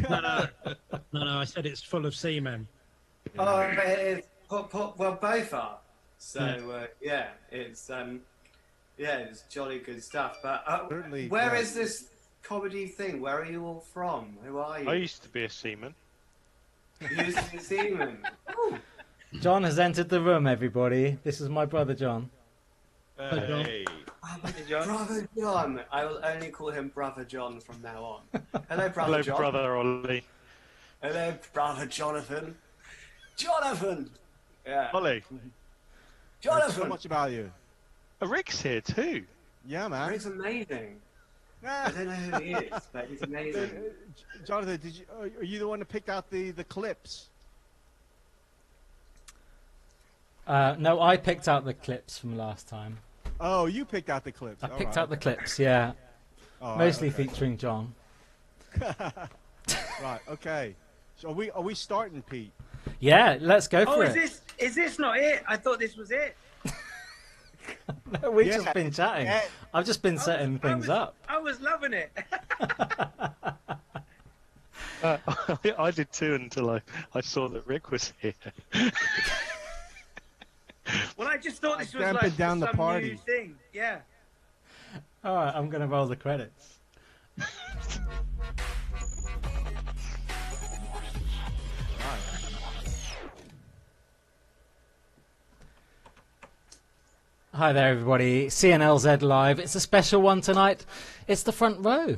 No, I said it's full of seamen. Oh, it is. Well, both are. So yeah, it's jolly good stuff. But Certainly, where yeah. is this comedy thing? Where are you all from? Who are you? I used to be a seaman. You used to be seaman. Ooh. John has entered the room, everybody. This is my brother John. Hey. Oh, Brother John. I will only call him Brother John from now on. Hello, Brother Hello, John. brother Ollie. Hello, Brother Jonathan. Jonathan! Yeah. Ollie. Jonathan! So much about you. Rick's here too. Yeah, man. He's amazing. I don't know who he is, but he's amazing. Jonathan, are you the one that picked out the clips? No, I picked out the clips from last time. Oh, you picked out the clips. I picked out the clips, yeah. Mostly featuring John. Right, okay. So are we starting, Pete? Yeah, let's go for it. Is this not it? I thought this was it. No, we've just been chatting. Yeah. I've just been setting things up. I was loving it. I did too until I saw that Rick was here. Well, I just thought this was Damping like down the some party. new thing. Yeah. All right, I'm going to roll the credits. Hi there, everybody. CNLZ Live. It's a special one tonight. It's the front row.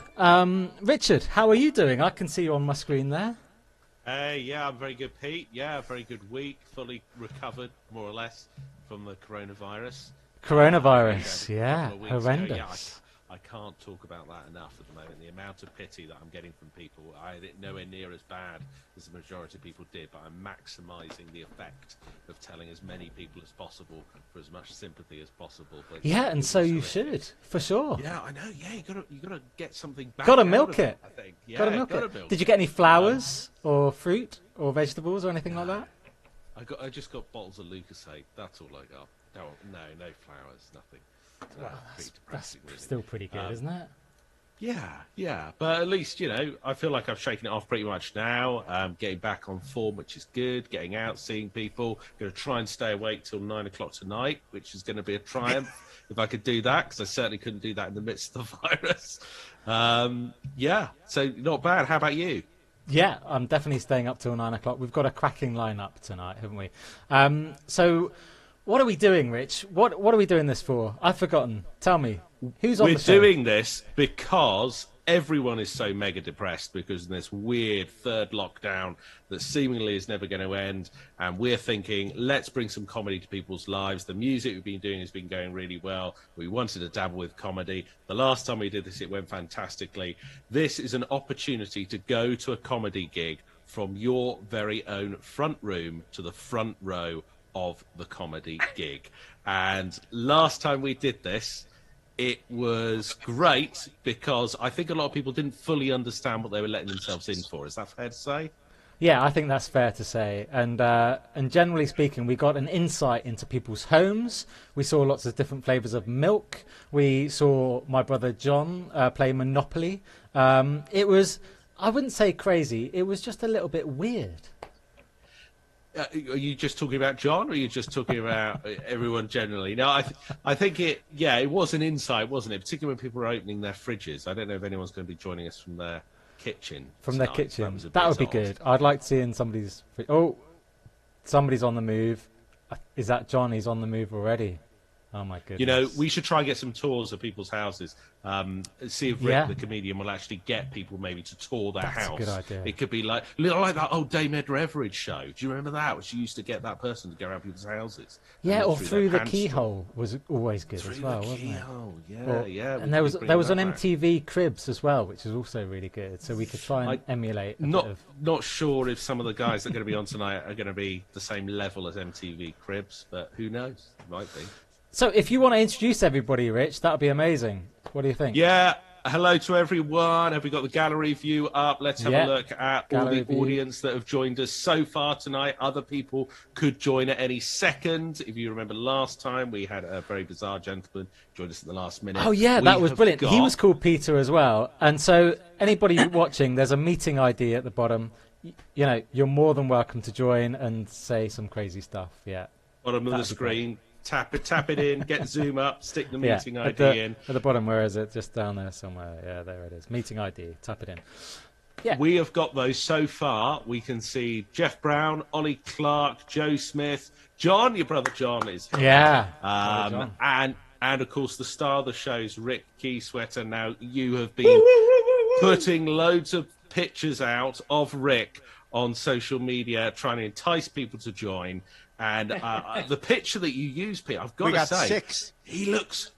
Richard, how are you doing? I can see you on my screen there. Yeah, I'm very good, Pete. Yeah, very good week. Fully recovered, more or less, from the coronavirus. Coronavirus, A yeah, couple of weeks ago. horrendous. Yeah, I can't talk about that enough at the moment. The amount of pity that I'm getting from people, I had it nowhere near as bad as the majority of people did, but I'm maximising the effect of telling as many people as possible for as much sympathy as possible. But Yeah, and so you should, for sure. Yeah, I know. Yeah, you gotta get something back. Gotta out milk of it. I think. Yeah, Gotta milk it. Did you get any flowers or fruit or vegetables or anything like that? I just got bottles of Lucasade. That's all I got. No flowers, nothing. Well, pretty that's depressing, really. still pretty good, isn't it? Yeah. But at least, I feel like I've shaken it off pretty much now. Getting back on form, which is good. Getting out, seeing people. Going to try and stay awake till 9 o'clock tonight, which is going to be a triumph if I could do that, because I certainly couldn't do that in the midst of the virus. Yeah, so not bad. How about you? Yeah, I'm definitely staying up till 9 o'clock. We've got a cracking lineup tonight, haven't we? So, what are we doing, Rich? What are we doing this for? I've forgotten. Tell me. Who's on the show? We're doing this because everyone is so mega depressed because of this weird third lockdown that seemingly is never going to end. And we're thinking, let's bring some comedy to people's lives. The music we've been doing has been going really well. We wanted to dabble with comedy. The last time we did this, it went fantastically. This is an opportunity to go to a comedy gig from your very own front room to the front row of the comedy gig. And last time we did this, it was great because I think a lot of people didn't fully understand what they were letting themselves in for. Is that fair to say? Yeah, I think that's fair to say. And generally speaking, we got an insight into people's homes. We saw lots of different flavors of milk. We saw my brother John play Monopoly. It was, I wouldn't say crazy. It was just a little bit weird. Are you just talking about John, or are you just talking about everyone generally? No, I think it was an insight, wasn't it? Particularly when people were opening their fridges. I don't know if anyone's going to be joining us from their kitchen. From their kitchen. That would be good. I'd like to see in somebody's... Oh, somebody's on the move. Is that John? He's on the move already. Oh, my goodness. We should try and get some tours of people's houses. See if Rick, the comedian, will actually get people maybe to tour their house. That's a good idea. It could be like that old Dame Edna Everage show. Do you remember that? Where she used to get that person to go around people's houses. Yeah, or through the keyhole was always good as well, wasn't it? Yeah. And there was an MTV Cribs as well, which is also really good. So we could try and emulate. Not sure if some of the guys that are going to be on tonight are going to be the same level as MTV Cribs, but who knows? Might be. So if you want to introduce everybody, Rich, that would be amazing. What do you think? Yeah, Hello to everyone. Have we got the gallery view up? Let's have a look at all the audience that have joined us so far tonight. Other people could join at any second. If you remember last time, we had a very bizarre gentleman join us at the last minute. Oh, yeah, that was brilliant. He was called Peter as well. And so anybody watching, there's a meeting ID at the bottom. You know, you're more than welcome to join and say some crazy stuff. Yeah. Bottom of the screen. Tap it in, get Zoom up, stick the meeting ID in. At the bottom, where is it? Just down there somewhere. Yeah, there it is. Meeting ID. Tap it in. Yeah. We have got those so far. We can see Jeff Brown, Ollie Clark, Joe Smith, John, your brother John is here. Yeah. And of course the star of the show's Rick Keysweater. Now you have been putting loads of pictures out of Rick on social media, trying to entice people to join. And the picture that you use, Pete, I've got to say, 6. he looks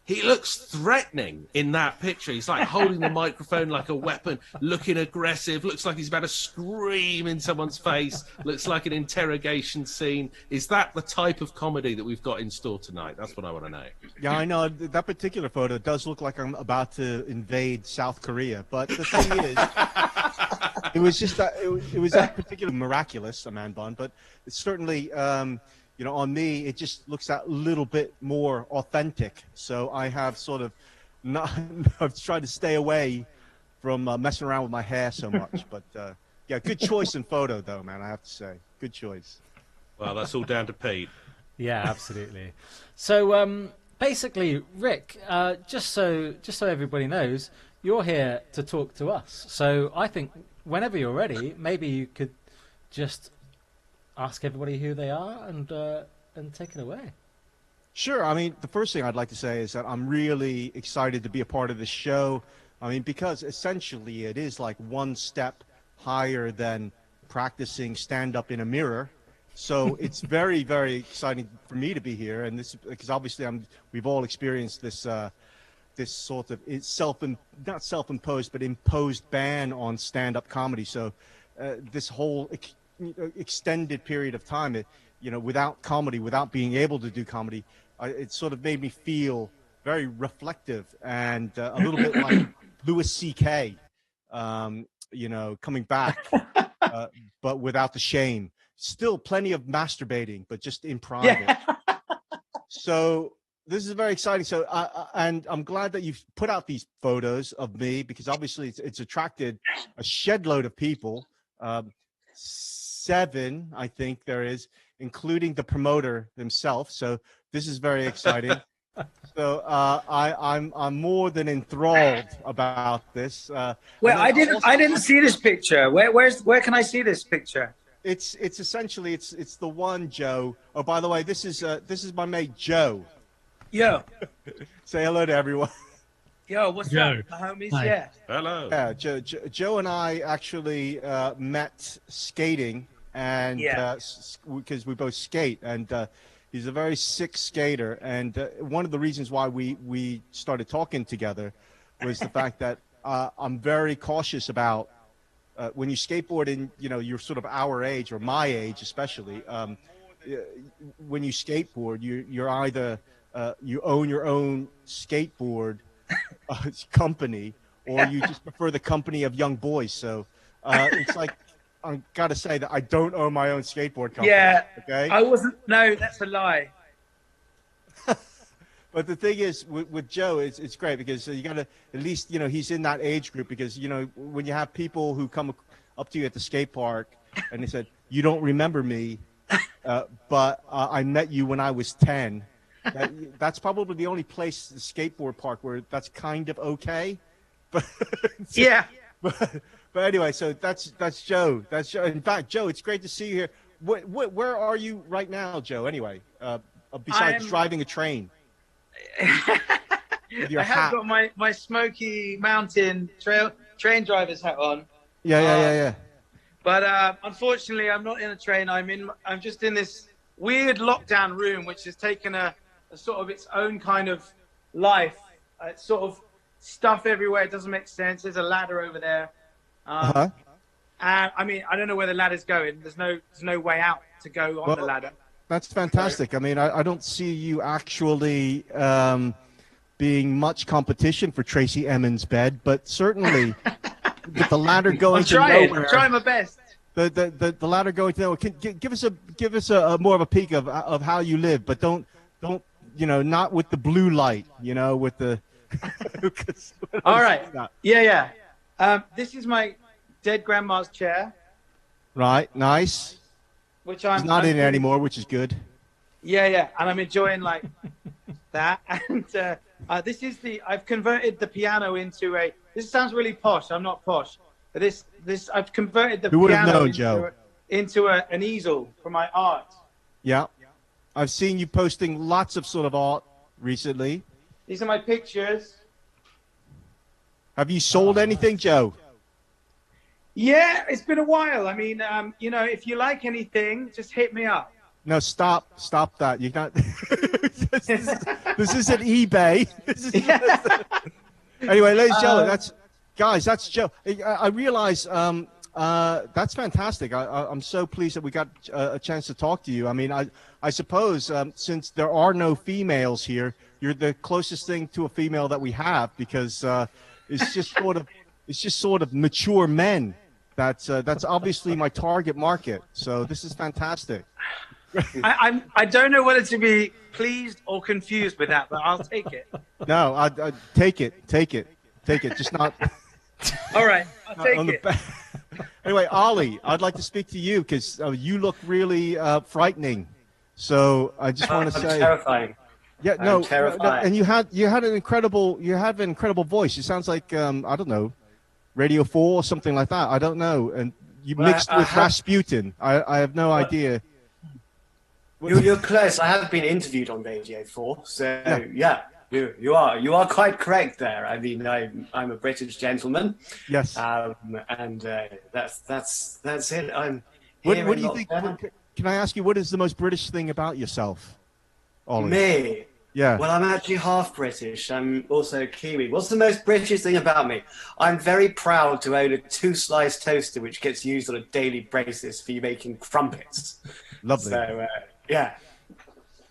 threatening in that picture. He's like holding the microphone like a weapon, looking aggressive, looks like he's about to scream in someone's face, looks like an interrogation scene. Is that the type of comedy that we've got in store tonight? That's what I want to know. Yeah, I know. That particular photo does look like I'm about to invade South Korea. But the thing is, it was just that it was that particular miraculous, a man bun, but it's certainly, you know, on me, it just looks that little bit more authentic. So I have sort of I've tried to stay away from messing around with my hair so much. But yeah, good choice in photo, though, man. I have to say, good choice. Well, that's all down to Pete. Yeah, absolutely. So basically, Rick, just so everybody knows, you're here to talk to us. So I think whenever you're ready, maybe you could just ask everybody who they are and take it away. Sure. I mean, the first thing I'd like to say is that I'm really excited to be a part of this show. I mean, because essentially it is like one step higher than practicing stand-up in a mirror. So it's very, very exciting for me to be here, and this because obviously we've all experienced this this sort of not self-imposed but imposed ban on stand-up comedy. So this whole extended period of time, you know, without comedy, without being able to do comedy, it sort of made me feel very reflective and a little bit like Louis C.K. You know, coming back, but without the shame. Still plenty of masturbating, but just in private. Yeah. So this is very exciting. So, and I'm glad that you've put out these photos of me because obviously it's attracted a shed load of people. 7, I think there is, including the promoter himself. So this is very exciting. So I'm more than enthralled about this. Well, I didn't see this picture. Where can I see this picture? It's essentially it's the one, Joe. Oh, by the way, this is my mate Joe. Yo. Say hello to everyone. Yo, what's up, the homies? Hi. Yeah. Hello. Yeah, Joe and I actually met skating, and because we both skate, and he's a very sick skater. And one of the reasons why we started talking together was the fact that I'm very cautious about when you skateboard in, you know, you're sort of our age or my age especially. When you skateboard, you're either you own your own skateboard company, or you just prefer the company of young boys. So it's like, I gotta say that I don't own my own skateboard company. Yeah. Okay. I wasn't. No, that's a lie. But the thing is, with Joe, it's great because you got to at least, you know, he's in that age group because, you know, when you have people who come up to you at the skate park and they said, you don't remember me, but I met you when I was 10. That's probably the only place, the skateboard park, where that's kind of okay. But yeah. But anyway, so that's Joe. That's Joe. In fact, Joe, it's great to see you here. Where are you right now, Joe? Anyway, besides driving a train. I have got my Smoky Mountain train driver's hat on. Yeah. But unfortunately, I'm not in a train. I'm just in this weird lockdown room, which has taken a sort of its own kind of life. It's sort of stuff everywhere. It doesn't make sense. There's a ladder over there. And I mean, I don't know where the ladder's going. There's no way out to go on the ladder. That's fantastic. I mean, I don't see you actually being much competition for Tracy Emin's bed, but certainly with the ladder going to nowhere. I'm trying my best. The ladder going to nowhere. Give us a more of a peek of how you live, but don't not with the blue light, with the. All right. Yeah. This is my dead grandma's chair. Right. Nice. Which He's not in it anymore, which is good. Yeah, and I'm enjoying like that. And this is I've converted the piano into a. This sounds really posh. I'm not posh, but I've converted the piano into an easel for my art. Yeah, I've seen you posting lots of sort of art recently. These are my pictures. Have you sold anything, Joe? Yeah, it's been a while. I mean, if you like anything, just hit me up. No, stop that. You can't. This isn't eBay. Anyway, ladies and gentlemen, that's Joe. I realize that's fantastic. I'm so pleased that we got a chance to talk to you. I mean, I suppose since there are no females here, you're the closest thing to a female that we have, because it's just sort of mature men. That's obviously my target market. So this is fantastic. I don't know whether to be pleased or confused with that, but I'll take it. No, I take it. Just not. All right, I'll take it. Anyway, Ollie, I'd like to speak to you because you look really frightening. So I just want to say, terrifying. Yeah, no, and you had an incredible voice. It sounds like I don't know, Radio 4 or something like that. I don't know, and you mixed with Rasputin. I have no idea. You're close. I have been interviewed on Radio 4, so yeah, you are quite correct there. I mean, I'm a British gentleman. Yes. And that's it. What do you think? Can I ask you, what is the most British thing about yourself, Ollie? Me? Yeah. Well, I'm actually half British. I'm also Kiwi. What's the most British thing about me? I'm very proud to own a 2-slice toaster, which gets used on a daily basis for you making crumpets. Lovely. So, yeah.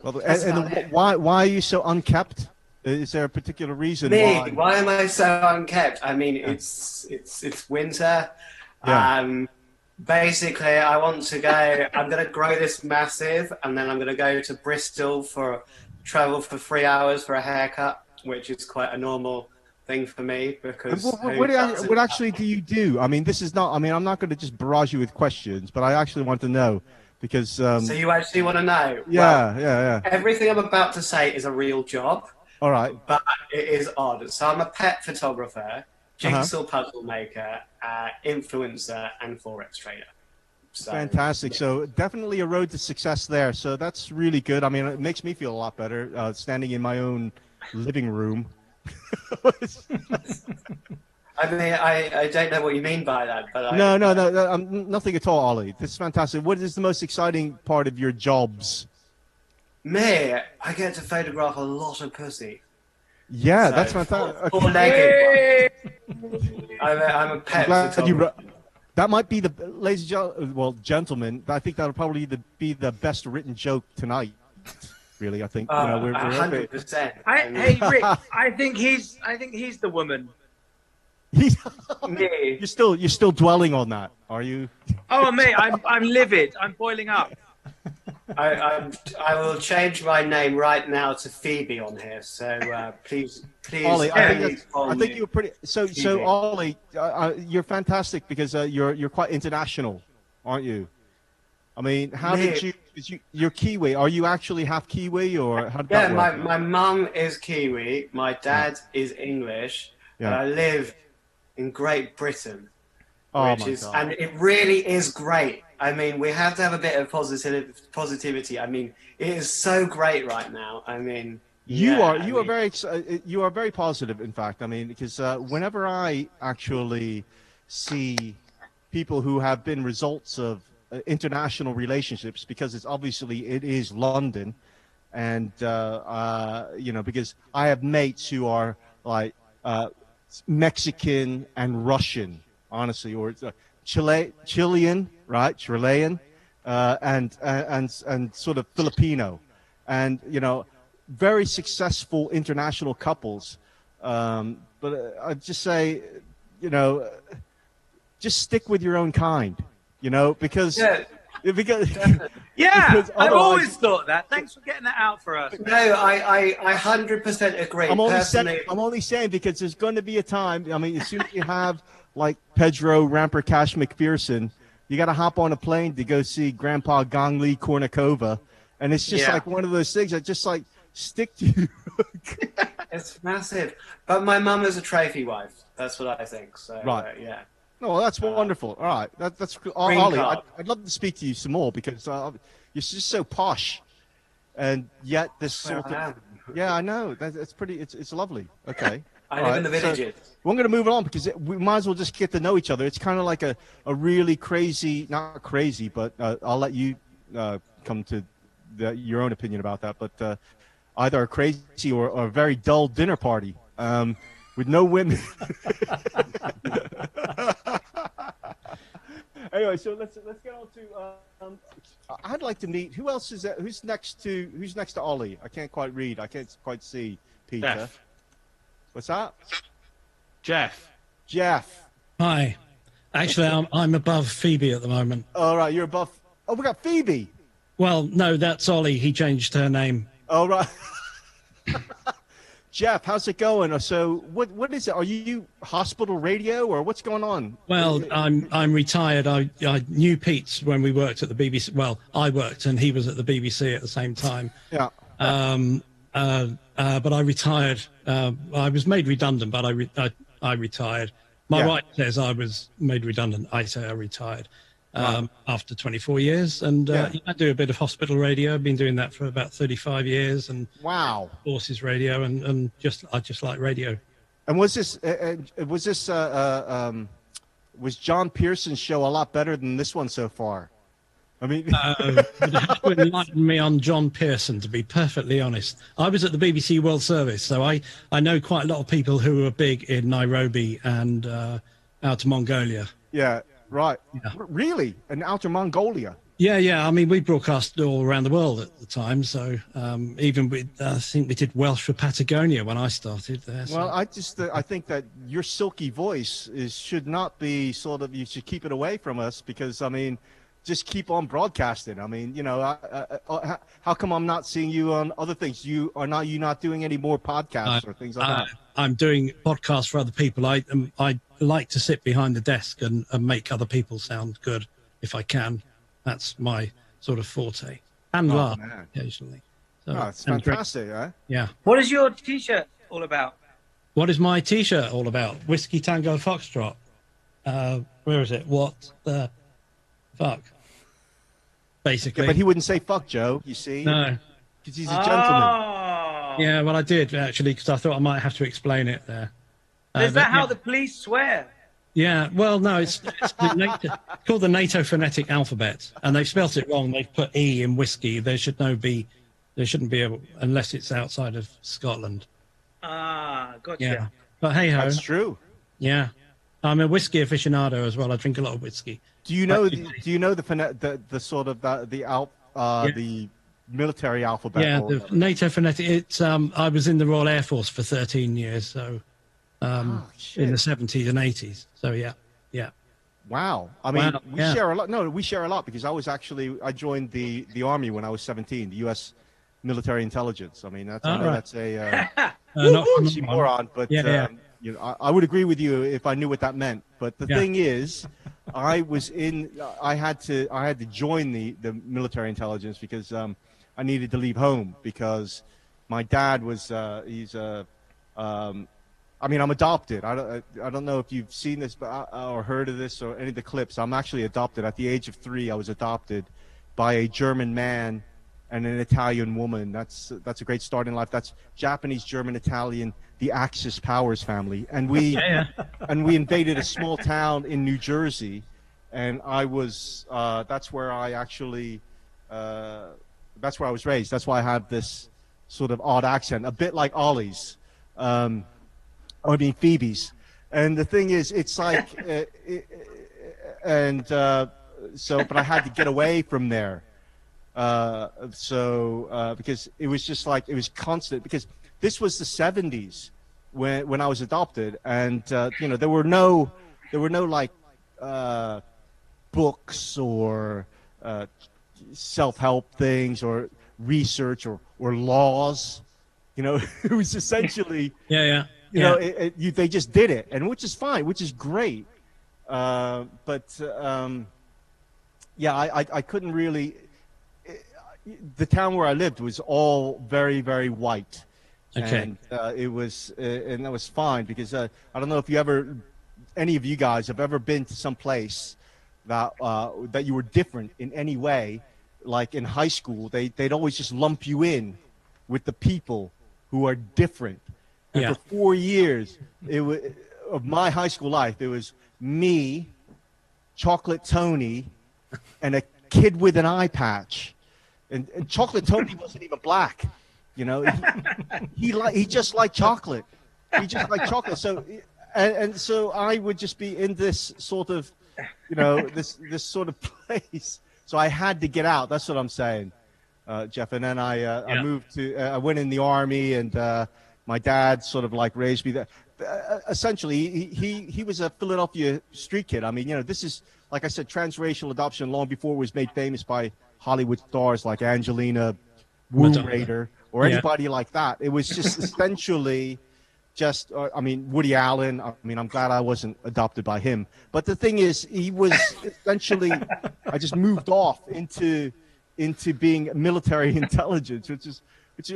Well, and why are you so unkept? Is there a particular reason? Why am I so unkept? I mean, it's winter. Yeah. Basically, I want to go. I'm going to grow this massive, and then I'm going to go to Bristol travel for 3 hours for a haircut, which is quite a normal thing for me because. What actually do you do? I mean, this is not. I mean, I'm not going to just barrage you with questions, but I actually want to know because. So you actually want to know? Yeah, well, yeah. Everything I'm about to say is a real job. All right. But it is odd. So I'm a pet photographer, jigsaw puzzle maker, influencer, and Forex trader. So, fantastic. So definitely a road to success there. So that's really good. I mean, it makes me feel a lot better standing in my own living room. I mean, I don't know what you mean by that, but no, nothing at all, Ollie. This is fantastic. What is the most exciting part of your jobs? Me, I get to photograph a lot of pussy. Yeah, so, that's fantastic. Four-legged. I'm a pet photographer. That might be ladies and gentlemen, I think that'll probably be the best written joke tonight. Really, I think. 100%. Hey, Rick, I think he's the woman. You're still dwelling on that, are you? Oh, mate, I'm livid. I'm boiling up. I will change my name right now to Phoebe on here. So please, Ollie, I think you're pretty. So Ollie, you're fantastic because you're quite international, aren't you? I mean, how did you're Kiwi? Are you actually half Kiwi or how did that work? Yeah, my mum is Kiwi. My dad is English. Yeah. But I live in Great Britain, God. And it really is great. I mean, we have to have a bit of positivity. I mean, it is so great right now. I mean, you are very positive. In fact, I mean, because whenever I actually see people who have been results of international relationships, because it is London, and because I have mates who are like Mexican and Russian, honestly, or Chilean, right? Chilean, and sort of Filipino, and very successful international couples. But I'd just say, just stick with your own kind, because because I've always thought that. Thanks for getting that out for us. No, I 100% agree. I'm only saying because there's going to be a time. I mean, as soon as you have like Pedro Ramper Cash McPherson, you got to hop on a plane to go see Grandpa Gongli Kornikova, and it's just like one of those things that just like stick to you. It's massive. But my mum is a trophy wife. That's what I think. So yeah. No, well, that's wonderful. All right, that's cool. Ollie, I'd love to speak to you some more because you're just so posh, and yet this sort of I know that's pretty. It's lovely. Okay, I live in the villages. So we're going to move on because we might as well just get to know each other. It's kind of like a really crazy, not crazy, but I'll let you come to your own opinion about that. But either a crazy or a very dull dinner party with no women. Anyway, so let's get on to. I'd like to meet. Who else is that? Who's next to Ollie? I can't quite read. I can't quite see. Peter. Jeff. What's that? Jeff. Hi. Actually, I'm above Phoebe at the moment. All right, you're above. Oh, we got Phoebe. Well, no, that's Ollie. He changed her name. All right. Jeff, how's it going? So, what is it? Are you hospital radio or what's going on? Well, I'm retired. I knew Pete when we worked at the BBC. Well, I worked and he was at the BBC at the same time. Yeah. But I retired. I was made redundant, but I retired. My wife says I was made redundant. I say I retired after 24 years. And I do a bit of hospital radio. I've been doing that for about 35 years. And forces radio, and I just like radio. And was John Pearson's show a lot better than this one so far? I mean, you'd have to enlighten me on John Pearson, to be perfectly honest. I was at the BBC World Service, so I know quite a lot of people who were big in Nairobi and out to Mongolia. Yeah, right. Yeah. Really? And Outer Mongolia? Yeah. I mean, we broadcast all around the world at the time, so even I think we did Welsh for Patagonia when I started there. So. Well, I think that your silky voice should not be you should keep it away from us because, I mean, just keep on broadcasting. I mean, how come I'm not seeing you on other things? You not doing any more podcasts or things like that? I'm doing podcasts for other people. I like to sit behind the desk and make other people sound good if I can. That's my sort of forte. And laugh occasionally. So, it's fantastic, eh? Yeah. What is your T-shirt all about? What is my T-shirt all about? Whiskey Tango Foxtrot. Where is it? What the fuck? Basically. Yeah, but he wouldn't say fuck, Joe, you see? No. Because he's a gentleman. Yeah, well, I did, actually, because I thought I might have to explain it there. Is that how the police swear? Yeah, well, no, it's called the NATO phonetic alphabet, and they've spelt it wrong. They've put E in whiskey. There shouldn't be able, unless it's outside of Scotland. Gotcha. Yeah, but hey ho, that's true. Yeah, I'm a whiskey aficionado as well. I drink a lot of whiskey. Do you know the sort of the military alphabet? Yeah, the NATO phonetic. It's I was in the Royal Air Force for 13 years, so. In the 70s and 80s. So yeah. Wow. I mean, we share a lot. No, we share a lot because I joined the Army when I was 17, the U.S. military intelligence. I mean, that's a oxymoron, but I would agree with you if I knew what that meant. But the thing is, I had to join the military intelligence because I needed to leave home because my dad was I'm adopted. I don't know if you've seen this or heard of this or any of the clips. I'm actually adopted. At the age of 3, I was adopted by a German man and an Italian woman. That's a great start in life. That's Japanese, German, Italian, the Axis powers family. And we invaded a small town in New Jersey, and I was that's where I was raised. That's why I have this sort of odd accent, a bit like Ollie's. Phoebe's. And the thing is, it's like, but I had to get away from there. Because it was just like, it was constant, because this was the 70s when I was adopted, and you know, there were no like books or self-help things or research or laws. You know, it was essentially you know, they just did it, and which is fine, which is great. But yeah, I couldn't really. The town where I lived was all very, very white. Okay. And and that was fine, because I don't know if any of you guys have ever been to some place that you were different in any way. Like in high school, they'd always just lump you in with the people who are different. And for 4 years of my high school life, it was me, Chocolate Tony, and a kid with an eye patch. And Chocolate Tony wasn't even black, you know. He just liked chocolate. He just liked chocolate. So so I would just be in this sort of, you know, this sort of place. So I had to get out. That's what I'm saying, Jeff. And then I moved to. I went in the Army, and my dad sort of like raised me there. Essentially, he was a Philadelphia street kid. I mean, you know, this is, like I said, transracial adoption long before it was made famous by Hollywood stars like Angelina Raider or anybody like that. It was just essentially just, I mean, Woody Allen. I mean, I'm glad I wasn't adopted by him. But the thing is, he was essentially, I just moved off into being military intelligence, which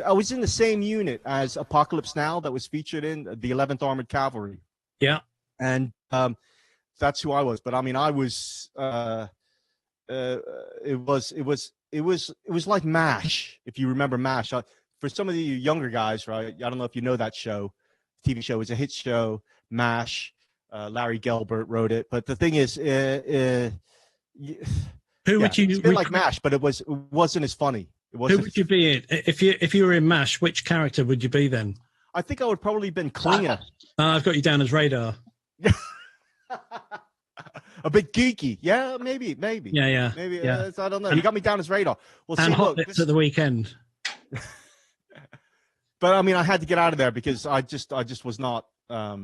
I was in the same unit as Apocalypse Now that was featured in the 11th Armored Cavalry. Yeah. And that's who I was. But I mean, I was, it was like MASH, if you remember MASH. For some of you younger guys, right? I don't know if you know that show. TV show is a hit show. MASH. Larry Gelbart wrote it. But the thing is, who would you? It's a bit like MASH, but it wasn't as funny. Who would you be in if you were in MASH? Which character would you be then? I think I would probably been Klinger. I've got you down as Radar. A bit geeky, yeah, maybe. Yeah. Maybe I don't know. You got me down as Radar. Well, and see, hot look, lips at the weekend. But I mean, I had to get out of there because I just was not. I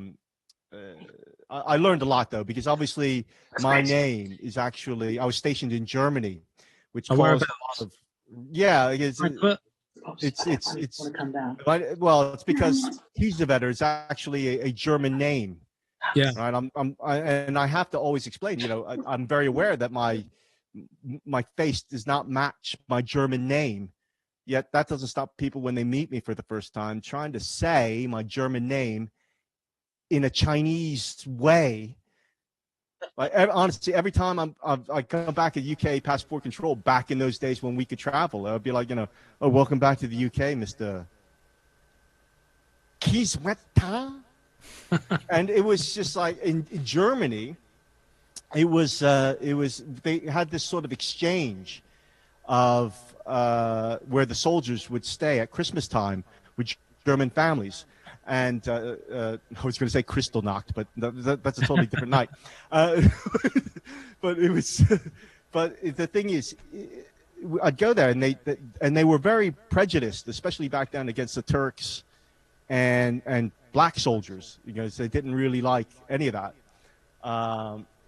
learned a lot though, because obviously my name is actually, I was stationed in Germany, which caused it's well, it's because Kiesewetter is actually a German name. Yeah. Right. And I have to always explain, you know, I'm very aware that my face does not match my German name. Yet that doesn't stop people when they meet me for the first time trying to say my German name in a Chinese way. Like, honestly, every time I come back at UK passport control back in those days when we could travel, I would be like, you know, oh, welcome back to the UK, Mr. Kiesewetter. And it was just like in Germany, it was they had this sort of exchange of where the soldiers would stay at Christmas time with German families. And I was going to say Kristallnacht, but that's a totally different night. But it was, but the thing is, I'd go there and they were very prejudiced, especially back then against the Turks and black soldiers, because they didn't really like any of that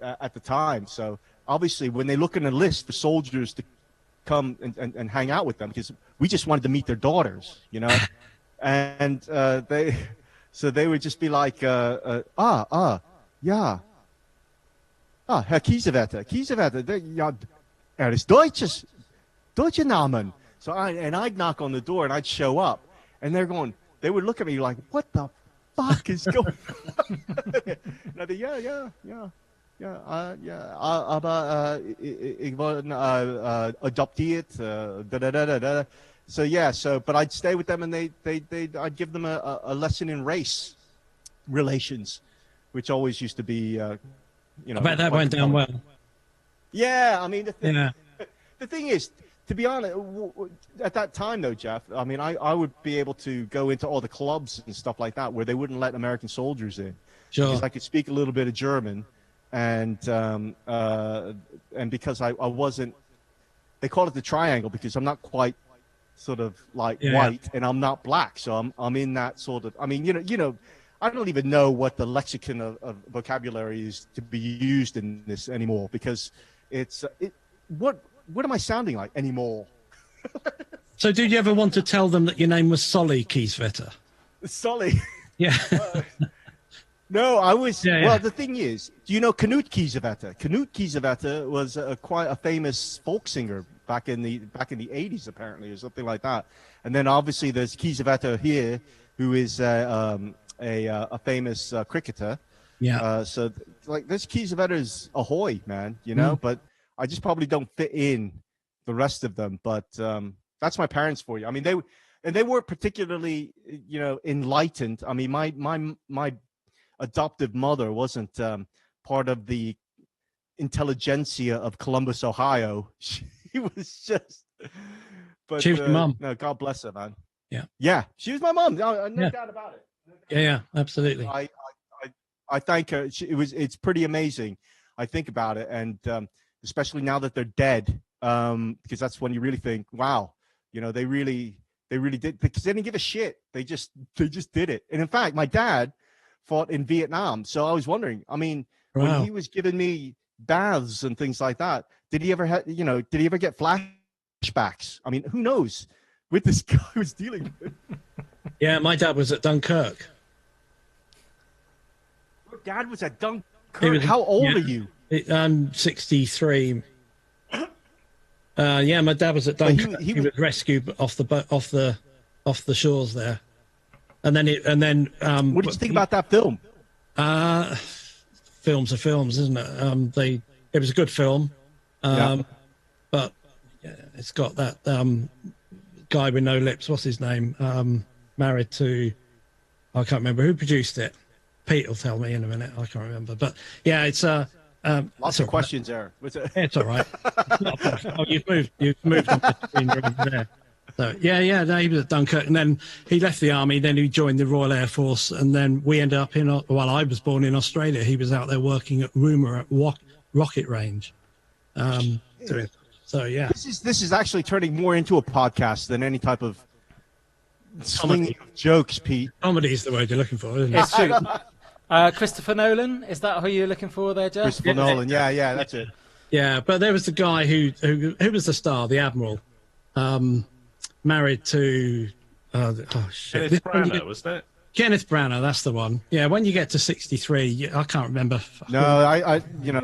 at the time. So obviously, when they look in a list for soldiers to come and hang out with them, because we just wanted to meet their daughters, you know, and they would just be like, Herr Kiesewetter, ja, ist deutsche Namen. So I'd knock on the door and I'd show up, and they would look at me like, what the fuck is going on? And I'd be, aber ich war adoptiert, So but I'd stay with them, and I'd give them a lesson in race relations, which always used to be, you know. I bet that went down well. Yeah, I mean, the thing is, to be honest, at that time though, Jeff, I mean, I would be able to go into all the clubs and stuff like that where they wouldn't let American soldiers in. Sure. Because I could speak a little bit of German, and because I wasn't they call it the triangle because I'm not quite sort of like white and I'm not black, so I'm in that sort of. I mean, you know, I don't even know what the lexicon of vocabulary is to be used in this anymore because it's what am I sounding like anymore? So, did you ever want to tell them that your name was Solly Kieswetter? Solly. Yeah. No, I was. Yeah, well, the thing is, do you know Knut Kieswetter? Knut Kieswetter was quite a famous folk singer back in the 80s, apparently, or something like that. And then obviously there's Kieswetter here, who is a famous cricketer. Yeah. So like this Kieswetter's ahoy, man, you know. But I just probably don't fit in the rest of them. But that's my parents for you. I mean, they weren't particularly, you know, enlightened. I mean, my adoptive mother wasn't part of the intelligentsia of Columbus, Ohio. She was just. But, she was your mom. No, God bless her, man. Yeah. Yeah, she was my mom. No doubt about it. Yeah, absolutely. I thank her. It's pretty amazing. I think about it, and especially now that they're dead, because that's when you really think, wow, you know, they really did, because they didn't give a shit. They just did it. And in fact, my dad fought in Vietnam, so I was wondering. I mean, when he was giving me baths and things like that, did he ever get flashbacks? I mean, who knows? With this guy who was dealing with. Yeah, my dad was at Dunkirk. Your dad was at Dunkirk. How old are you? I'm 63. Yeah, my dad was at Dunkirk. He was rescued off the shores there, and then. What did you think about that film? Films are films, isn't it? It was a good film, but it's got that guy with no lips. What's his name? Married to, I can't remember who produced it. Pete will tell me in a minute. I can't remember, but yeah, it's lots of questions there. It's all right. Oh, you've moved on the screen room there. So no, he was at Dunkirk, and then he left the army. Then he joined the Royal Air Force, and then we ended up I was born in Australia. He was out there working at Rumour at Rocket Range. So yeah, this is actually turning more into a podcast than any type of slinging jokes, Pete. Comedy is the word you're looking for, isn't it? It's true. Christopher Nolan, is that who you're looking for there, Jeff? Christopher Nolan, yeah, that's it. Yeah, but there was the guy who was the star, the Admiral, married to shit. Kenneth Branagh, wasn't it? Kenneth Branagh, that's the one. Yeah, when you get to 63, I can't remember. No, I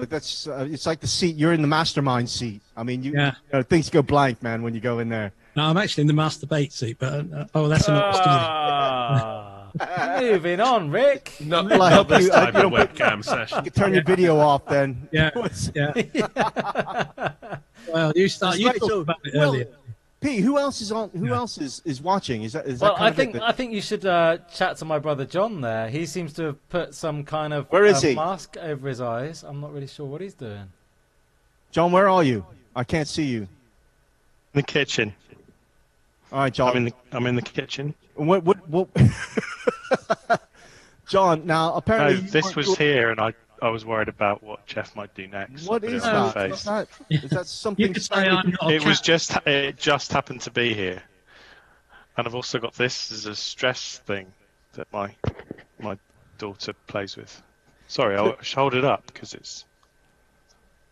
that's it's like the seat. You're in the mastermind seat. I mean, you know, things go blank, man, when you go in there. No, I'm actually in the masturbate seat, but that's another story. Moving on, Rick. Not this type of webcam session. You can turn your video off then. Yeah. Well, you start. You talked about it earlier. Pete, who else is on? Who else is watching? Is that? Well, I think you should chat to my brother John. There, he seems to have put some kind of mask over his eyes. I'm not really sure what he's doing. John, where are you? I can't see you. In the kitchen. All right, John. I'm in the kitchen. What? John, now apparently this was here, and I was worried about what Jeff might do next. What is that? Is that something? It just happened to be here, and I've also got this as a stress thing that my daughter plays with. Sorry, I'll hold it up because it's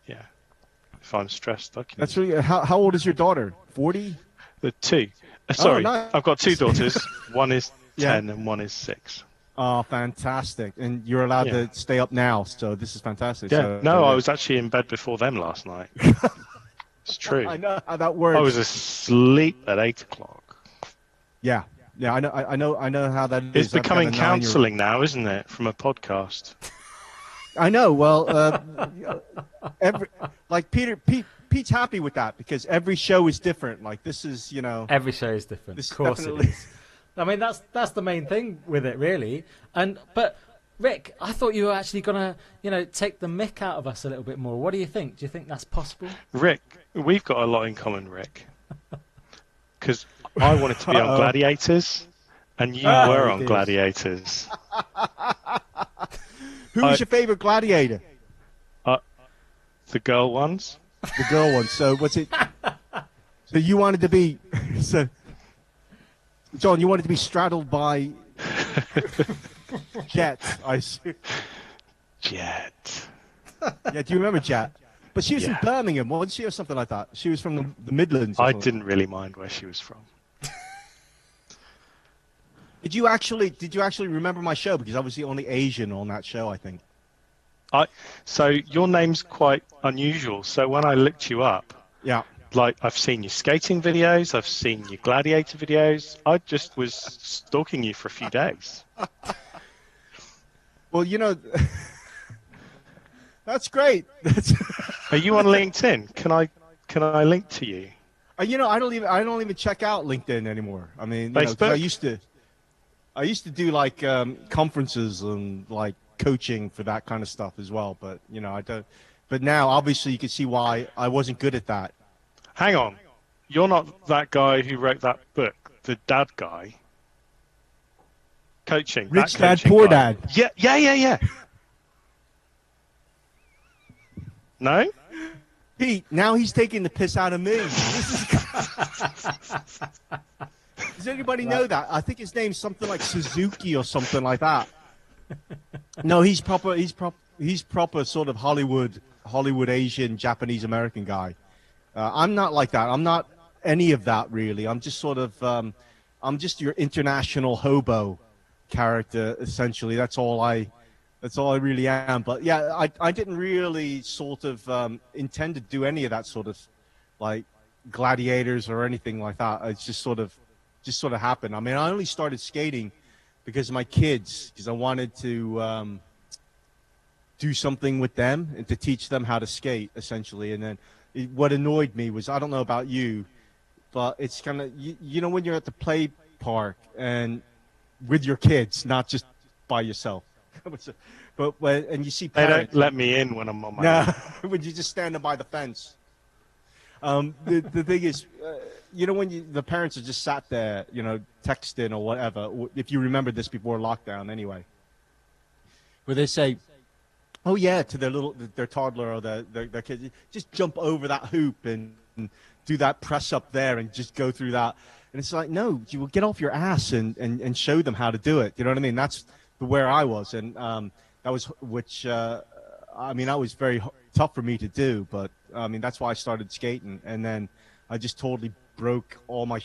if I'm stressed, I can. That's really. How old is your daughter? 40? The two. Sorry, nice. I've got two daughters. One is 10 and one is 6. Oh, fantastic! And you're allowed to stay up now, so this is fantastic. Yeah. I was actually in bed before them last night. It's true. I know how that works. I was asleep at 8 o'clock. Yeah. I know how that is. It's becoming counselling now, isn't it? From a podcast. I know. Well, Pete's happy with that because every show is different. Like this is, every show is different. Of course it is. I mean, that's the main thing with it, really. But Rick, I thought you were actually gonna, take the mick out of us a little bit more. What do you think? Do you think that's possible? Rick, we've got a lot in common, Rick. Because I wanted to be on Gladiators, and you were on Gladiators. Who was your favorite Gladiator? The girl ones. The girl ones. So was it So you wanted to be, so John, you wanted to be straddled by Jet, I assume. Jet. Yeah, do you remember Jet? But she was from Birmingham, wasn't she, or something like that? She was from the Midlands. I didn't really mind where she was from. Did you actually remember my show? Because I was the only Asian on that show, I think. So your name's quite unusual. So when I looked you up, yeah, like I've seen your skating videos, I've seen your gladiator videos. I just was stalking you for a few days. Well, you know, that's great. Are you on LinkedIn? Can I link to you? You know, I don't even check out LinkedIn anymore. I mean, you know, 'cause I used to do like conferences and like coaching for that kind of stuff as well. But you know, I don't. But now, obviously, you can see why I wasn't good at that. Hang on, you're not that guy who wrote that book, the dad guy. Coaching. Rich Dad, Poor Dad. Yeah. No? Pete, now he's taking the piss out of me. Does anybody know that? I think his name's something like Suzuki or something like that. No, he's proper sort of Hollywood Asian, Japanese American guy. I'm not like that. I'm not any of that really. I'm just sort of I'm just your international hobo character essentially. That's all I really am. But yeah, I didn't really sort of intend to do any of that sort of like gladiators or anything like that. It's just sort of happened. I mean, I only started skating because of my kids, because I wanted to do something with them and to teach them how to skate essentially. And then what annoyed me was, I don't know about you, but it's kind of, you know, when you're at the play park and with your kids, not just by yourself. But and you see parents, they don't let me in when I'm on my own. When you're just standing by the fence. The thing is, you know, when the parents are just sat there, you know, texting or whatever, if you remember this before lockdown anyway, where they say, oh yeah, to their toddler or their kid, just jump over that hoop and do that press up there and just go through that. And it's like, no, you will get off your ass and show them how to do it. You know what I mean? That's where I was. And that was, I mean, that was very tough for me to do, but I mean, that's why I started skating. And then I just totally broke all my